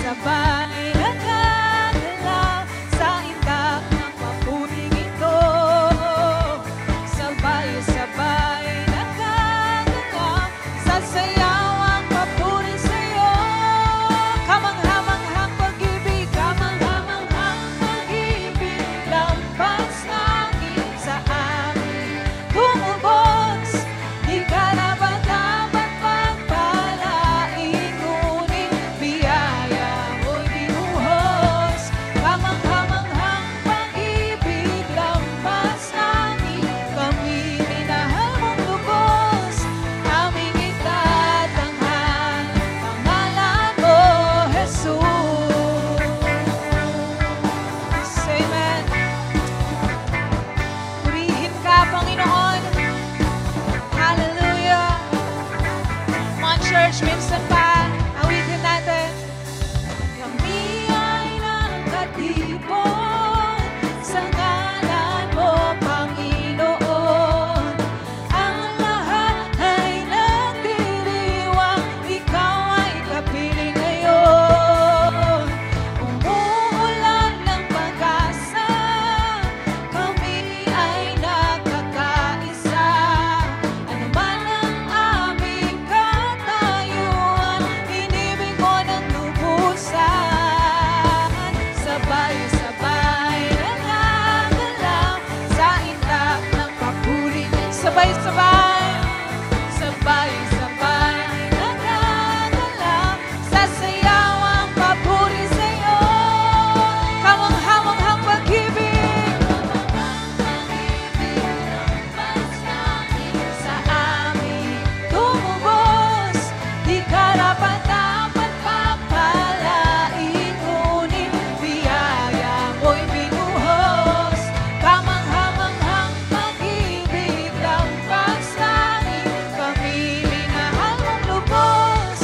sabay-sabay nagagalaw sa itak ng papuning ito. Sabay-sabay nagagalaw sa sayaw ang papuri sa'yo. Kamanghamanghang pag-ibig, kamanghamanghang pag-ibig, lampas langit sa amin tumubos. Di ka dapat pagpalain, ngunit biyaya mo'y binuhos. Kamanghamanghang pag-ibig, lampas langit, kami minahal mong lubos. Aming itatanghal pangalan mo, Jesus. Amen. Purihin ka, Panginoon. Hallelujah. Come on, church, minsan pa, awitin natin. Kami ay nakatipon sa ngalan mo, Panginoon. Ang lahat ay nagdiriwang, ikaw ay kapiling ngayon. Umuulan ng pag-asa, kami ay nakakaisa. Ano man ang aming katayuan, inibig mo ng lubusan. Sabay-sabay nagagalaw sa itak ng papuri. Sabay-sabay, sabay-sabay nagagalaw sa sayaw ang papuri sa'yo. Kamanghamanghang pag-ibig, sa amin tumubos. Di ka dapat pagpalain, ngunit biyaya mo'y binuhos. Kamanghamanghang pag-ibig, lampas langit, kami minahal mong lubos.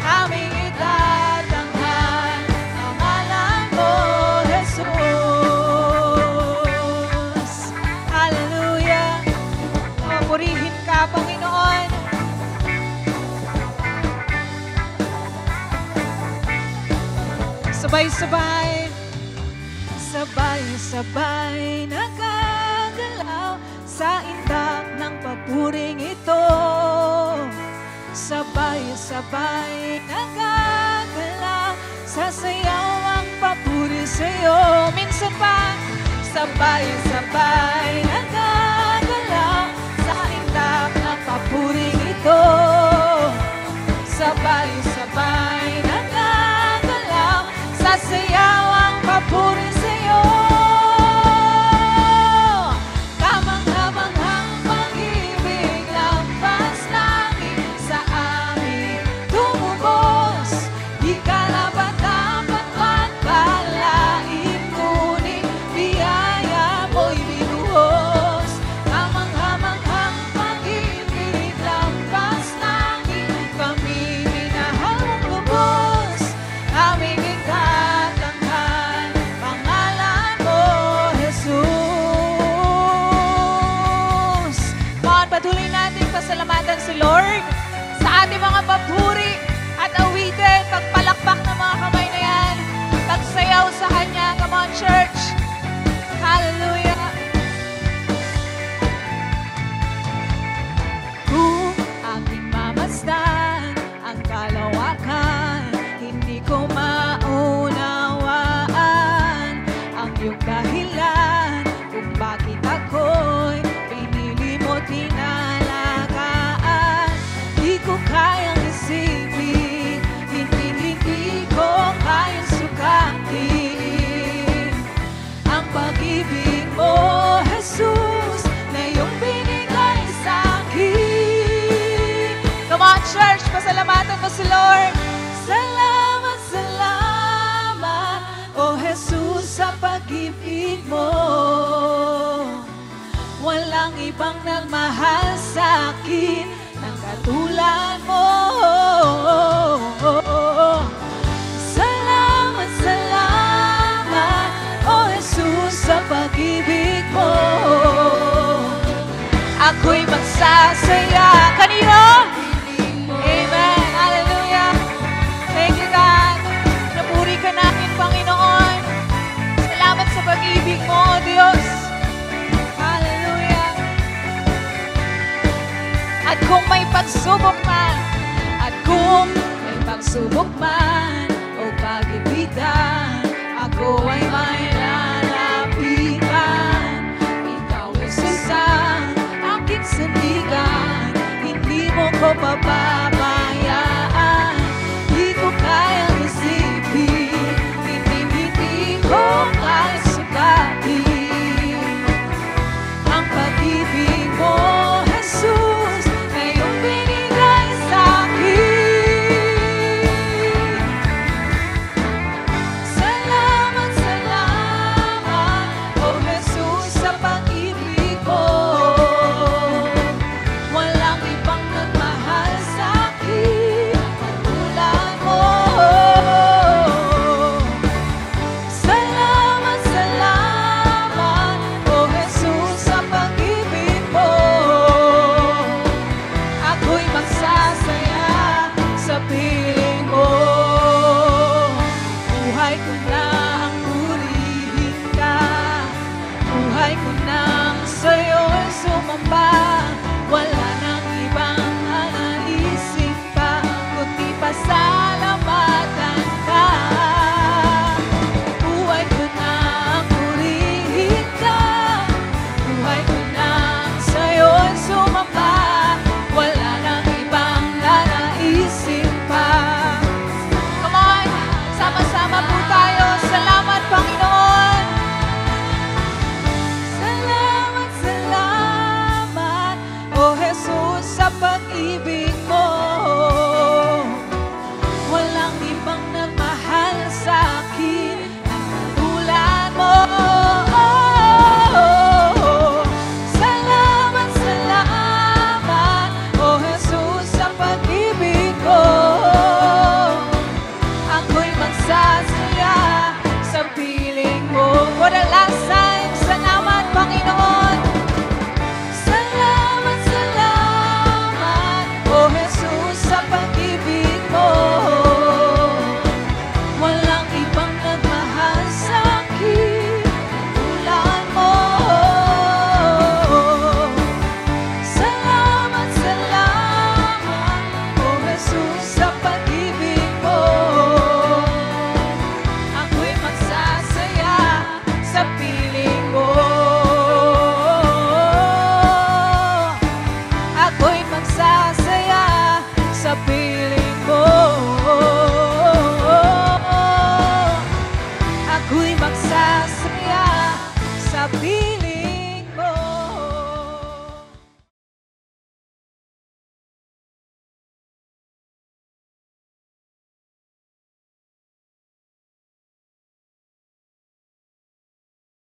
Aming itatanghal pangalan mo, Jesus. Hallelujah. Purihin ka, Panginoon. Sabay-sabay, sabay-sabay nagagalaw sa itak ng papuring ito. Sabay-sabay nagagalaw sa sayaw ang papuri sa'yo. Minsan pa, sabay-sabay nagagalaw sa itak ng papuring ito. Sabay-sabay nagagalaw sa sayaw ang papuri sa'yo. Kamanghamanghang pag-ibig, lampas langit sa amin tumubos. Di ka dapat pagpalain, ngunit biyaya mo'y binuhos. Kamanghamanghang pag-ibig, lampas langit, kami minahal mong lubos. Aming itatanghal pangalan mo, Jesus. Mga patuloy natin pasalamatan si Lord sa ating mga papuri at awitin. Pagpalakpak ng mga kamay na yan, pagsayaw sa Kanya. Come on, church. Hallelujah. Kung aking mamasdan ang kalawakan, hindi ko maunawaan ang iyong dahilan kung bakit ako'y pinili mo tinalagaan. Di ko kayang isipin, hindi ko kayang sukatin ang pag-ibig mo, Jesus, na iyong binigay sa'kin. Come on, church, pasalamatan mo si Lord. Salamat, salamat, oh Jesus, sa pag-ibig mo. Walang ibang nagmahal sa'kin ng katulad mo. Salamat, salamat, oh Jesus, sa pag-ibig mo. Ako'y magsasaya. Kanino? Amen. Hallelujah. Thank you, God. Napuri pagsubok man, at kung may pagsubok man o pag-ibigan, ako ay may lalapitan. Ikaw, Jesus, ang aking sandigan, hindi mo ko papabayaan. Di ko kayang isipin, hindi ko kaya sukatin ang pag-ibig mo, Jesus, na iyong binigay sa'kin. Salamat, salamat, oh Jesus, sa pag-ibig mo. Walang ibang nagmahal sa'kin katulad mo. Salamat, salamat, oh Jesus, sa pag-ibig mo. Ako'y magsasaya sa piling mo. Buhay ko na ang purihin ka. Buhay ko nang sa'yo'y sumamba. Wala nang ibang naisip pa, kundi pasalamatan ka. Buhay ko nang purihin ka. Buhay ko nang sa'yo'y sumamba. Wala nang ibang nanaisip pa. Come on, sama-sama po tayo. Salamat, Panginoon. Salamat, salamat, oh Jesus, sa pag-ibig mo. Walang ibang nagmahal sa'kin ang katulad mo. Salamat, salamat, oh Jesus, sa pag-ibig mo. Ako'y magsasaya sa piling mo. For the last time, salamat, Panginoon. Salamat, salamat, oh Jesus, sa pag-ibig mo. Walang ibang nagmahal sa'kin katulad mo. Salamat, salamat, oh Jesus, sa pag-ibig mo. Ako'y magsasaya sa piling mo. Ako'y magsasaya sa piling mo. Ako'y magsasaya sa piling